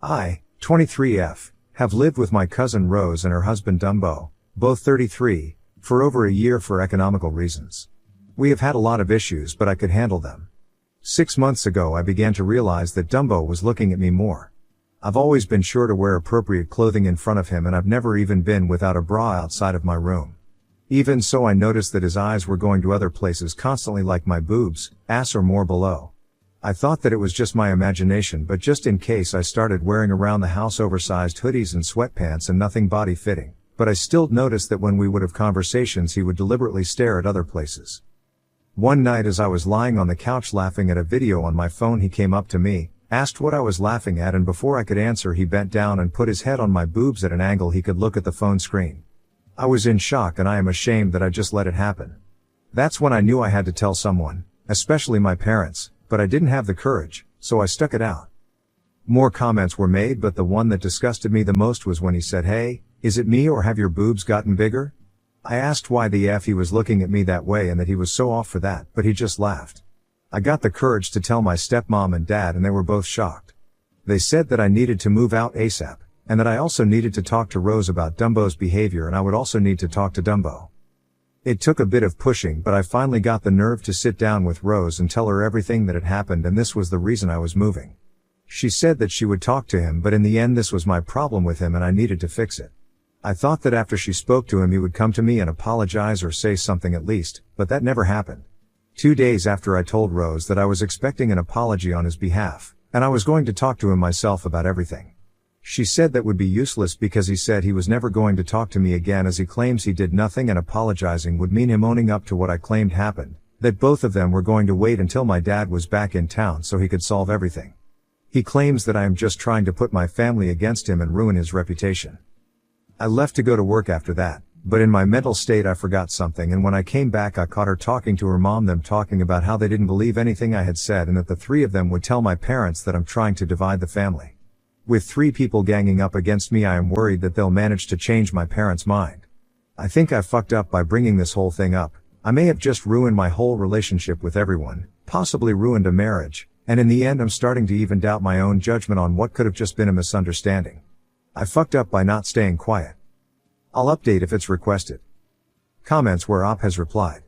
I, 23F, have lived with my cousin Rose and her husband Dumbo, both 33, for over a year for economical reasons. We have had a lot of issues, but I could handle them. 6 months ago I began to realize that Dumbo was looking at me more. I've always been sure to wear appropriate clothing in front of him, and I've never even been without a bra outside of my room. Even so, I noticed that his eyes were going to other places constantly, like my boobs, ass, or more below. I thought that it was just my imagination, but just in case, I started wearing around the house oversized hoodies and sweatpants and nothing body fitting, but I still noticed that when we would have conversations he would deliberately stare at other places. One night as I was lying on the couch laughing at a video on my phone, he came up to me, asked what I was laughing at, and before I could answer he bent down and put his head on my boobs at an angle he could look at the phone screen. I was in shock, and I am ashamed that I just let it happen. That's when I knew I had to tell someone, especially my parents, but I didn't have the courage, so I stuck it out. More comments were made, but the one that disgusted me the most was when he said, "Hey, is it me or have your boobs gotten bigger?" I asked why the F he was looking at me that way and that he was so off for that, but he just laughed. I got the courage to tell my stepmom and dad, and they were both shocked. They said that I needed to move out ASAP, and that I also needed to talk to Rose about Dumbo's behavior, and I would also need to talk to Dumbo. It took a bit of pushing, but I finally got the nerve to sit down with Rose and tell her everything that had happened, and this was the reason I was moving. She said that she would talk to him, but in the end this was my problem with him and I needed to fix it. I thought that after she spoke to him he would come to me and apologize or say something at least, but that never happened. 2 days after I told Rose that I was expecting an apology on his behalf, and I was going to talk to him myself about everything. She said that would be useless because he said he was never going to talk to me again, as he claims he did nothing, and apologizing would mean him owning up to what I claimed happened, that both of them were going to wait until my dad was back in town so he could solve everything. He claims that I am just trying to put my family against him and ruin his reputation. I left to go to work after that, but in my mental state I forgot something, and when I came back I caught her talking to her mom, them talking about how they didn't believe anything I had said and that the three of them would tell my parents that I'm trying to divide the family. With 3 people ganging up against me, I am worried that they'll manage to change my parents' mind. I think I fucked up by bringing this whole thing up. I may have just ruined my whole relationship with everyone, possibly ruined a marriage, and in the end I'm starting to even doubt my own judgment on what could have just been a misunderstanding. I fucked up by not staying quiet. I'll update if it's requested. Comments where Op has replied.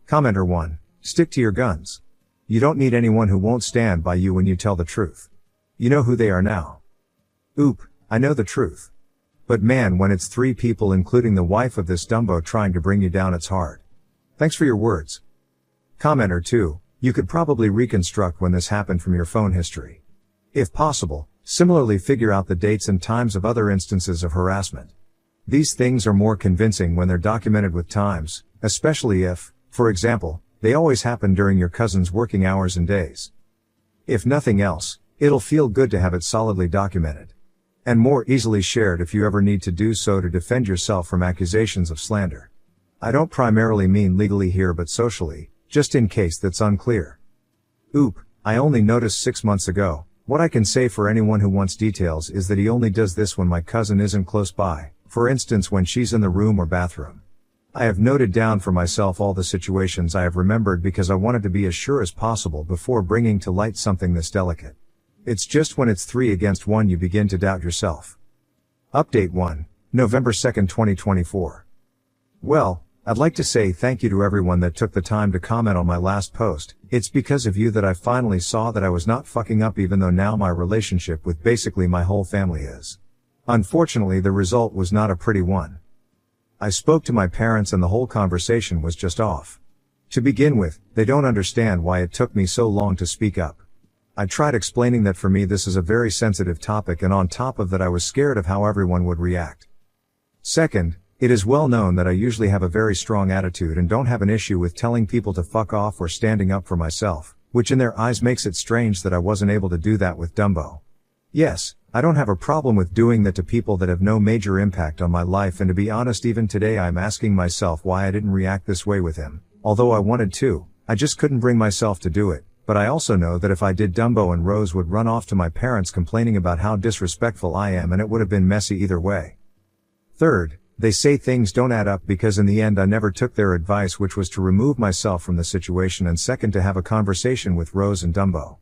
Commenter 1. Stick to your guns. You don't need anyone who won't stand by you when you tell the truth. You know who they are now. Oop, I know the truth. But man, when it's 3 people including the wife of this Dumbo trying to bring you down, it's hard. Thanks for your words. Commenter 2. You could probably reconstruct when this happened from your phone history. If possible, similarly figure out the dates and times of other instances of harassment. These things are more convincing when they're documented with times, especially if, for example, they always happen during your cousin's working hours and days. If nothing else, it'll feel good to have it solidly documented. And more easily shared if you ever need to do so to defend yourself from accusations of slander. I don't primarily mean legally here, but socially, just in case that's unclear. Oop, I only noticed 6 months ago. What I can say for anyone who wants details is that he only does this when my cousin isn't close by, for instance when she's in the room or bathroom. I have noted down for myself all the situations I have remembered because I wanted to be as sure as possible before bringing to light something this delicate. It's just when it's 3 against 1 you begin to doubt yourself. Update 1, November 2nd, 2024. Well, I'd like to say thank you to everyone that took the time to comment on my last post. It's because of you that I finally saw that I was not fucking up, even though now my relationship with basically my whole family is. Unfortunately, the result was not a pretty one. I spoke to my parents and the whole conversation was just off. To begin with, they don't understand why it took me so long to speak up. I tried explaining that for me this is a very sensitive topic, and on top of that I was scared of how everyone would react. Second, it is well known that I usually have a very strong attitude and don't have an issue with telling people to fuck off or standing up for myself, which in their eyes makes it strange that I wasn't able to do that with Dumbo. Yes, I don't have a problem with doing that to people that have no major impact on my life, and to be honest, even today I'm asking myself why I didn't react this way with him. Although I wanted to, I just couldn't bring myself to do it. But I also know that if I did, Dumbo and Rose would run off to my parents complaining about how disrespectful I am, and it would have been messy either way. Third, they say things don't add up because in the end I never took their advice, which was to remove myself from the situation, and second, to have a conversation with Rose and Dumbo.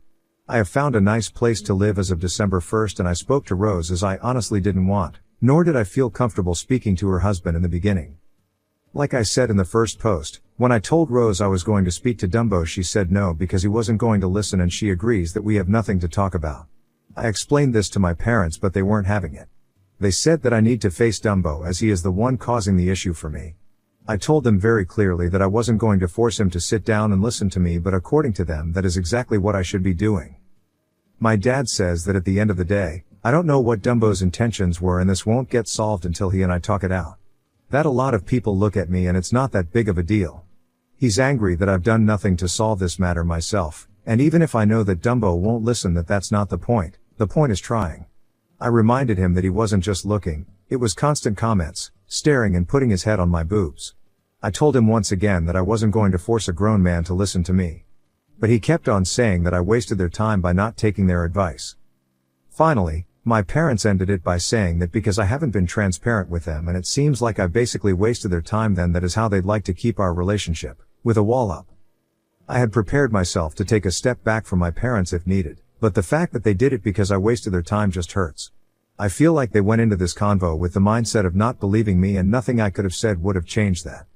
I have found a nice place to live as of December 1st, and I spoke to Rose as I honestly didn't want, nor did I feel comfortable speaking to her husband in the beginning. Like I said in the first post, when I told Rose I was going to speak to Dumbo, she said no because he wasn't going to listen, and she agrees that we have nothing to talk about. I explained this to my parents, but they weren't having it. They said that I need to face Dumbo as he is the one causing the issue for me. I told them very clearly that I wasn't going to force him to sit down and listen to me, but according to them, that is exactly what I should be doing. My dad says that at the end of the day, I don't know what Dumbo's intentions were, and this won't get solved until he and I talk it out. That a lot of people look at me and it's not that big of a deal. He's angry that I've done nothing to solve this matter myself, and even if I know that Dumbo won't listen, that's not the point is trying. I reminded him that he wasn't just looking, it was constant comments, staring and putting his head on my boobs. I told him once again that I wasn't going to force a grown man to listen to me. But he kept on saying that I wasted their time by not taking their advice. Finally, my parents ended it by saying that because I haven't been transparent with them and it seems like I basically wasted their time, then that is how they'd like to keep our relationship, with a wall up. I had prepared myself to take a step back from my parents if needed, but the fact that they did it because I wasted their time just hurts. I feel like they went into this convo with the mindset of not believing me, and nothing I could have said would have changed that.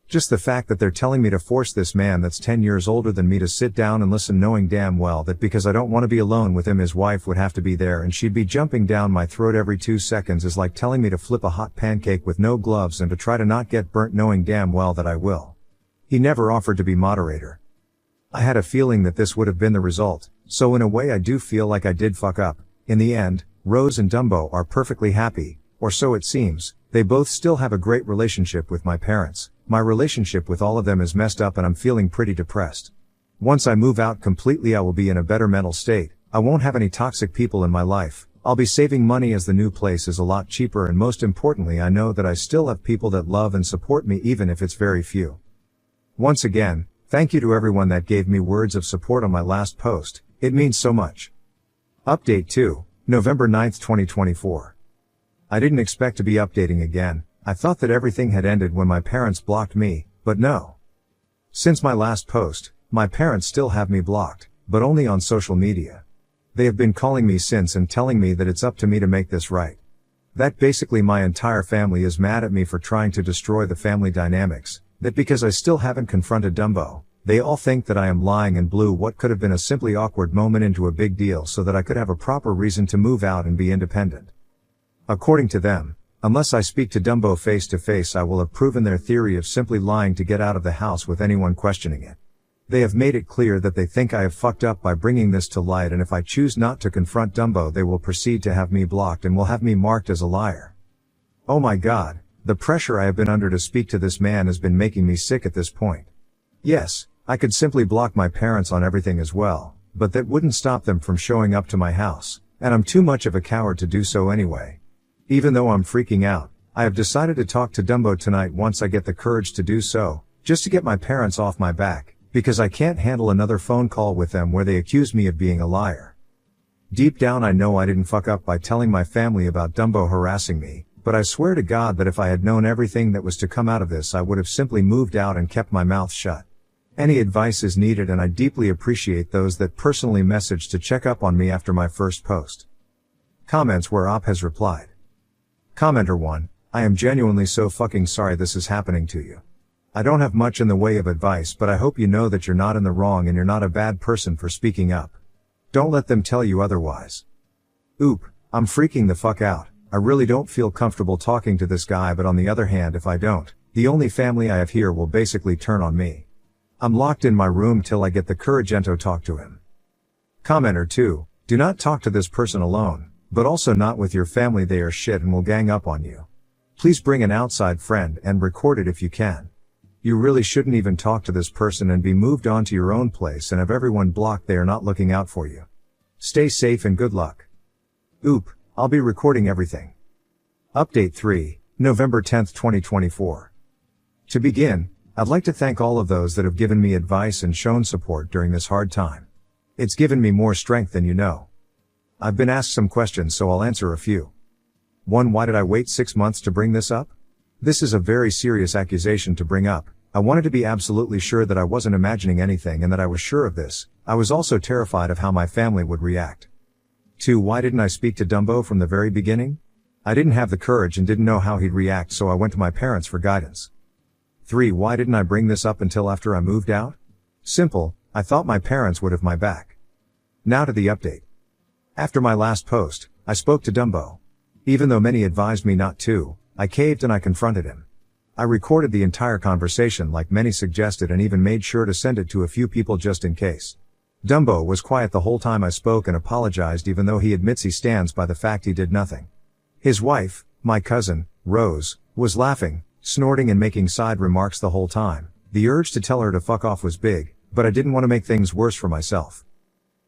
Just the fact that they're telling me to force this man that's 10 years older than me to sit down and listen, knowing damn well that because I don't want to be alone with him, his wife would have to be there and she'd be jumping down my throat every 2 seconds, is like telling me to flip a hot pancake with no gloves and to try to not get burnt, knowing damn well that I will. He never offered to be moderator. I had a feeling that this would have been the result, so in a way I do feel like I did fuck up. In the end, Rose and Dumbo are perfectly happy, or so it seems. They both still have a great relationship with my parents. My relationship with all of them is messed up and I'm feeling pretty depressed. Once I move out completely, I will be in a better mental state. I won't have any toxic people in my life. I'll be saving money as the new place is a lot cheaper, and most importantly, I know that I still have people that love and support me, even if it's very few. Once again, thank you to everyone that gave me words of support on my last post. It means so much. Update 2, November 9th, 2024. I didn't expect to be updating again. I thought that everything had ended when my parents blocked me, but no. Since my last post, my parents still have me blocked, but only on social media. They have been calling me since and telling me that it's up to me to make this right. That basically my entire family is mad at me for trying to destroy the family dynamics, that because I still haven't confronted Dumbo, they all think that I am lying and blew what could have been a simply awkward moment into a big deal so that I could have a proper reason to move out and be independent. According to them, unless I speak to Dumbo face to face, I will have proven their theory of simply lying to get out of the house with anyone questioning it. They have made it clear that they think I have fucked up by bringing this to light, and if I choose not to confront Dumbo, they will proceed to have me blocked and will have me marked as a liar. Oh my God, the pressure I have been under to speak to this man has been making me sick at this point. Yes, I could simply block my parents on everything as well, but that wouldn't stop them from showing up to my house, and I'm too much of a coward to do so anyway. Even though I'm freaking out, I have decided to talk to Dumbo tonight once I get the courage to do so, just to get my parents off my back, because I can't handle another phone call with them where they accuse me of being a liar. Deep down I know I didn't fuck up by telling my family about Dumbo harassing me, but I swear to God that if I had known everything that was to come out of this, I would have simply moved out and kept my mouth shut. Any advice is needed, and I deeply appreciate those that personally messaged to check up on me after my first post. Comments where Op has replied. Commenter 1, I am genuinely so fucking sorry this is happening to you. I don't have much in the way of advice, but I hope you know that you're not in the wrong and you're not a bad person for speaking up. Don't let them tell you otherwise. Oop, I'm freaking the fuck out. I really don't feel comfortable talking to this guy, but on the other hand, if I don't, the only family I have here will basically turn on me. I'm locked in my room till I get the courage to talk to him. Commenter 2, do not talk to this person alone. But also not with your family, they are shit and will gang up on you. Please bring an outside friend and record it if you can. You really shouldn't even talk to this person and be moved on to your own place and have everyone blocked. They are not looking out for you. Stay safe and good luck. Oop, I'll be recording everything. Update 3, November 10th, 2024. To begin, I'd like to thank all of those that have given me advice and shown support during this hard time. It's given me more strength than you know. I've been asked some questions, so I'll answer a few. 1. Why did I wait 6 months to bring this up? This is a very serious accusation to bring up, I wanted to be absolutely sure that I wasn't imagining anything and that I was sure of this. I was also terrified of how my family would react. 2. Why didn't I speak to Dumbo from the very beginning? I didn't have the courage and didn't know how he'd react, so I went to my parents for guidance. 3. Why didn't I bring this up until after I moved out? Simple, I thought my parents would have my back. Now to the update. After my last post, I spoke to Dumbo. Even though many advised me not to, I caved and I confronted him. I recorded the entire conversation like many suggested and even made sure to send it to a few people just in case. Dumbo was quiet the whole time I spoke and apologized, even though he admits he stands by the fact he did nothing. His wife, my cousin, Rose, was laughing, snorting and making side remarks the whole time. The urge to tell her to fuck off was big, but I didn't want to make things worse for myself.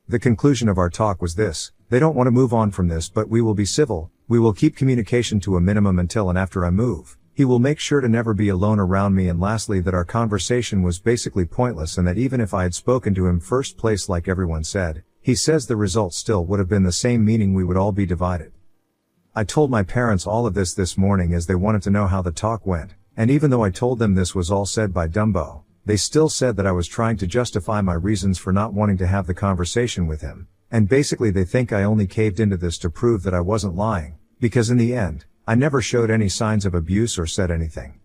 The conclusion of our talk was this: they don't want to move on from this, but we will be civil. We will keep communication to a minimum until and after I move. He will make sure to never be alone around me, and lastly that our conversation was basically pointless and that even if I had spoken to him first place like everyone said, he says the result still would have been the same, meaning we would all be divided. I told my parents all of this morning as they wanted to know how the talk went, and even though I told them this was all said by Dumbo, they still said that I was trying to justify my reasons for not wanting to have the conversation with him, and basically they think I only caved into this to prove that I wasn't lying, because in the end, I never showed any signs of abuse or said anything.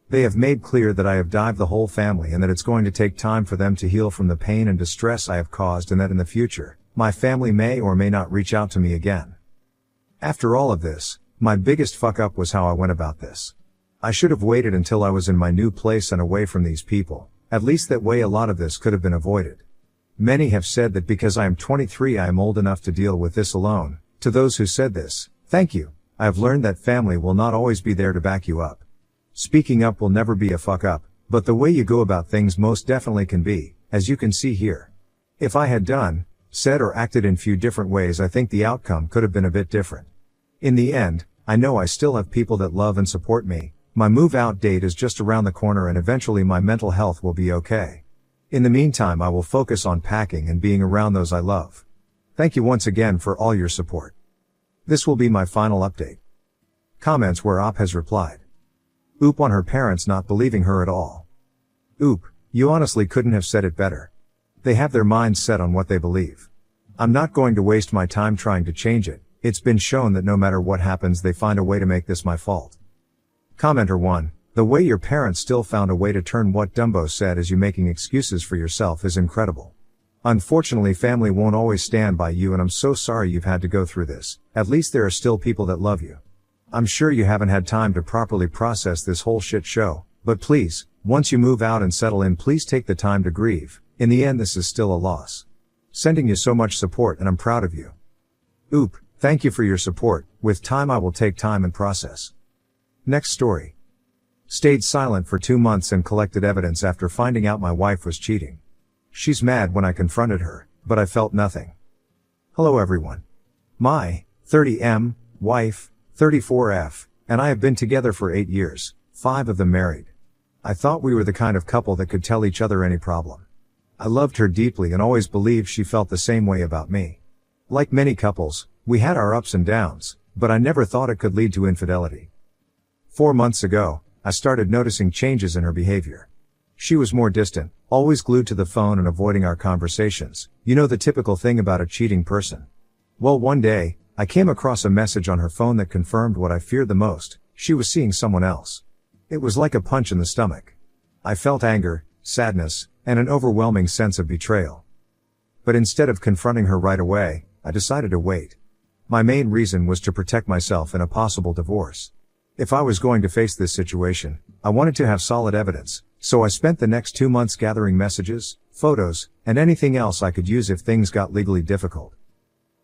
They have made clear that I have dived the whole family and that it's going to take time for them to heal from the pain and distress I have caused, and that in the future, my family may or may not reach out to me again. After all of this, my biggest fuck up was how I went about this. I should have waited until I was in my new place and away from these people. At least that way a lot of this could have been avoided. Many have said that because I am 23 I am old enough to deal with this alone. To those who said this, thank you. I have learned that family will not always be there to back you up. Speaking up will never be a fuck up, but the way you go about things most definitely can be, as you can see here. If I had done, said or acted in few different ways, I think the outcome could have been a bit different. In the end, I know I still have people that love and support me. My move out date is just around the corner and eventually my mental health will be okay. In the meantime, I will focus on packing and being around those I love. Thank you once again for all your support. This will be my final update. Comments where Op has replied. Oop on her parents not believing her at all. Oop, you honestly couldn't have said it better. They have their minds set on what they believe. I'm not going to waste my time trying to change it. It's been shown that no matter what happens they find a way to make this my fault. Commenter 1, the way your parents still found a way to turn what Dumbo said as you making excuses for yourself is incredible. Unfortunately, family won't always stand by you, and I'm so sorry you've had to go through this. At least there are still people that love you. I'm sure you haven't had time to properly process this whole shit show, but please, once you move out and settle in, please take the time to grieve. In the end, this is still a loss. Sending you so much support and I'm proud of you. Oop, thank you for your support. With time I will take time and process. Next story. Stayed silent for 2 months and collected evidence after finding out my wife was cheating. She's mad when I confronted her, but I felt nothing. Hello everyone. My 30M wife, 34F, and I have been together for 8 years, 5 of them married. I thought we were the kind of couple that could tell each other any problem. I loved her deeply and always believed she felt the same way about me. Like many couples, we had our ups and downs, but I never thought it could lead to infidelity. 4 months ago, I started noticing changes in her behavior. She was more distant, always glued to the phone and avoiding our conversations. You know, the typical thing about a cheating person. Well, one day, I came across a message on her phone that confirmed what I feared the most. She was seeing someone else. It was like a punch in the stomach. I felt anger, sadness, and an overwhelming sense of betrayal. But instead of confronting her right away, I decided to wait. My main reason was to protect myself in a possible divorce. If I was going to face this situation, I wanted to have solid evidence, so I spent the next 2 months gathering messages, photos, and anything else I could use if things got legally difficult.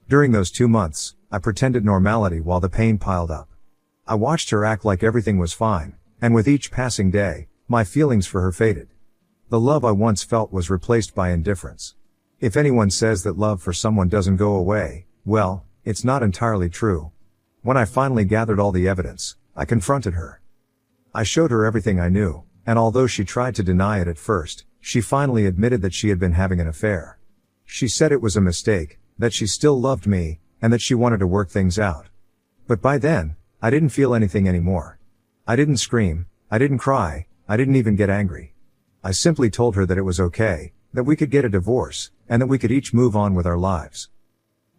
During those 2 months, I pretended normality while the pain piled up. I watched her act like everything was fine, and with each passing day, my feelings for her faded. The love I once felt was replaced by indifference. If anyone says that love for someone doesn't go away, well, it's not entirely true. When I finally gathered all the evidence, I confronted her. I showed her everything I knew, and although she tried to deny it at first, she finally admitted that she had been having an affair. She said it was a mistake, that she still loved me, and that she wanted to work things out. But by then, I didn't feel anything anymore. I didn't scream, I didn't cry, I didn't even get angry. I simply told her that it was okay, that we could get a divorce, and that we could each move on with our lives.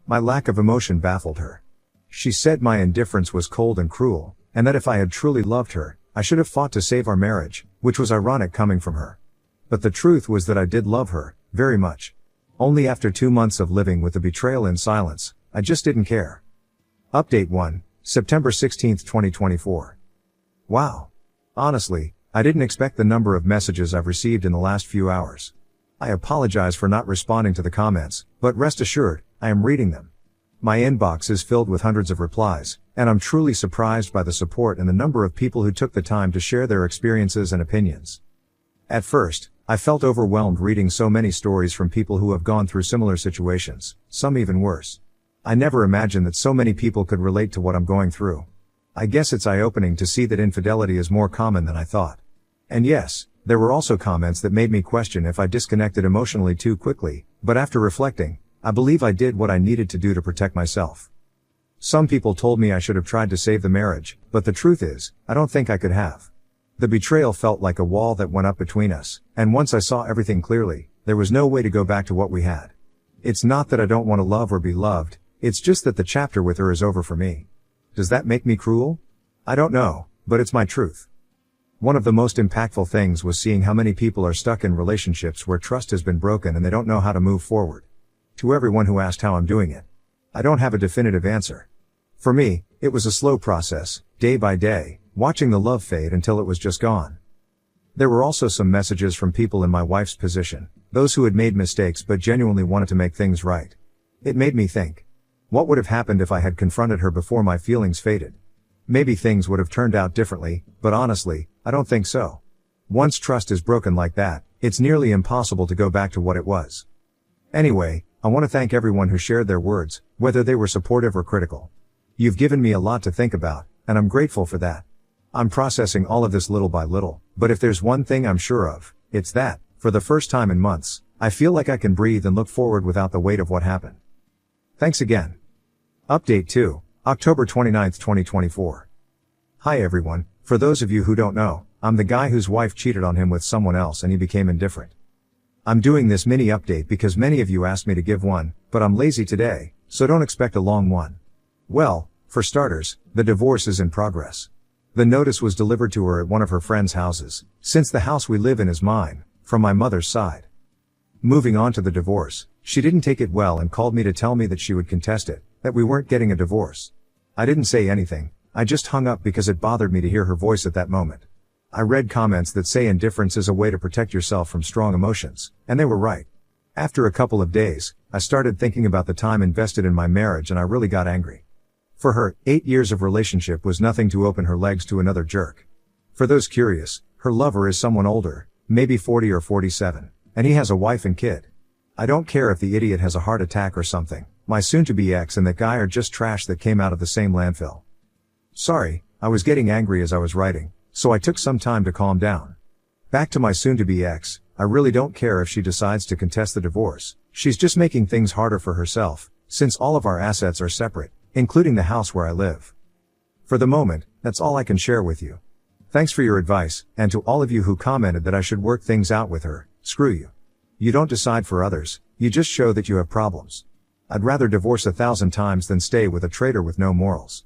My lack of emotion baffled her. She said my indifference was cold and cruel, and that if I had truly loved her, I should have fought to save our marriage, which was ironic coming from her. But the truth was that I did love her, very much. Only after 2 months of living with the betrayal in silence, I just didn't care. Update 1, September 16, 2024. Wow. Honestly, I didn't expect the number of messages I've received in the last few hours. I apologize for not responding to the comments, but rest assured, I am reading them. My inbox is filled with hundreds of replies, and I'm truly surprised by the support and the number of people who took the time to share their experiences and opinions. At first, I felt overwhelmed reading so many stories from people who have gone through similar situations, some even worse. I never imagined that so many people could relate to what I'm going through. I guess it's eye-opening to see that infidelity is more common than I thought. And yes, there were also comments that made me question if I disconnected emotionally too quickly, but after reflecting, I believe I did what I needed to do to protect myself. Some people told me I should have tried to save the marriage, but the truth is, I don't think I could have. The betrayal felt like a wall that went up between us, and once I saw everything clearly, there was no way to go back to what we had. It's not that I don't want to love or be loved, it's just that the chapter with her is over for me. Does that make me cruel? I don't know, but it's my truth. One of the most impactful things was seeing how many people are stuck in relationships where trust has been broken and they don't know how to move forward. To everyone who asked how I'm doing it, I don't have a definitive answer. For me, it was a slow process, day by day, watching the love fade until it was just gone. There were also some messages from people in my wife's position, those who had made mistakes but genuinely wanted to make things right. It made me think. What would have happened if I had confronted her before my feelings faded? Maybe things would have turned out differently, but honestly, I don't think so. Once trust is broken like that, it's nearly impossible to go back to what it was. Anyway, I want to thank everyone who shared their words, whether they were supportive or critical. You've given me a lot to think about, and I'm grateful for that. I'm processing all of this little by little, but if there's one thing I'm sure of, it's that, for the first time in months, I feel like I can breathe and look forward without the weight of what happened. Thanks again. Update 2, October 29, 2024. Hi everyone, for those of you who don't know, I'm the guy whose wife cheated on him with someone else and he became indifferent. I'm doing this mini update because many of you asked me to give one, but I'm lazy today, so don't expect a long one. Well, for starters, the divorce is in progress. The notice was delivered to her at one of her friend's houses, since the house we live in is mine, from my mother's side. Moving on to the divorce, she didn't take it well and called me to tell me that she would contest it, that we weren't getting a divorce. I didn't say anything, I just hung up because it bothered me to hear her voice at that moment. I read comments that say indifference is a way to protect yourself from strong emotions, and they were right. After a couple of days, I started thinking about the time invested in my marriage and I really got angry. For her, 8 years of relationship was nothing to open her legs to another jerk. For those curious, her lover is someone older, maybe 40 or 47, and he has a wife and kid. I don't care if the idiot has a heart attack or something, my soon-to-be ex and that guy are just trash that came out of the same landfill. Sorry, I was getting angry as I was writing, so I took some time to calm down. Back to my soon-to-be ex, I really don't care if she decides to contest the divorce, she's just making things harder for herself, since all of our assets are separate, including the house where I live. For the moment, that's all I can share with you. Thanks for your advice, and to all of you who commented that I should work things out with her, screw you. You don't decide for others, you just show that you have problems. I'd rather divorce 1,000 times than stay with a traitor with no morals.